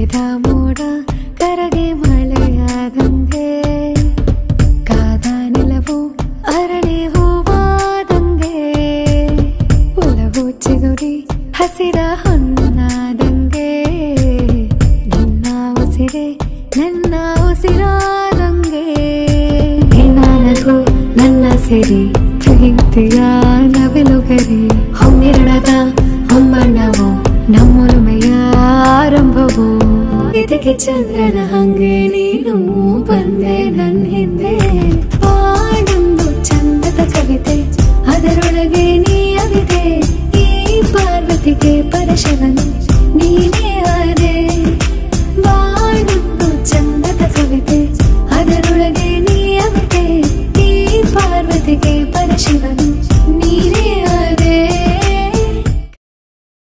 ಕವಿದ ಮೋಡ ಕರಗೆ ಮಳೆಯಾದಂಗೆ ಕಾದ ನಿಲವು ಅರಳಿ ಹೂವಾದಂಗೆ ಒಲವು ಚಿಗುರಿ ಹಸಿರ ಹೊನ್ನಾದಂಗೆ ನಿನ್ನ ಉಸಿರೇ ನನ್ನ ಉಸಿರಾದಂಗೆ ನಗು ನನ್ನ ಸಿರಿ ಪ್ರೀತಿಯ ನವಿಲುಗರಿ ಹೊಮ್ಮಿರಳದ ಹೊಮ್ಮಣ್ಣವು ನಮ್ಮೊಲುಮೆಯ ಆರಂಭವು ಇದಕ್ಕೆ ಚಂದ್ರನ ಹಂಗೆ ನೀನು ಬಂದೆ ನನ್ನ ಹಿಂದೆ ಪಾಡೊಂದು ಚಂದದ ಕವಿತೆ ಅದರೊಳಗೆ ನೀ ಅವಿದೆ ಈ ಪಾರ್ವತಿಗೆ ಪರಶವನು ನೀ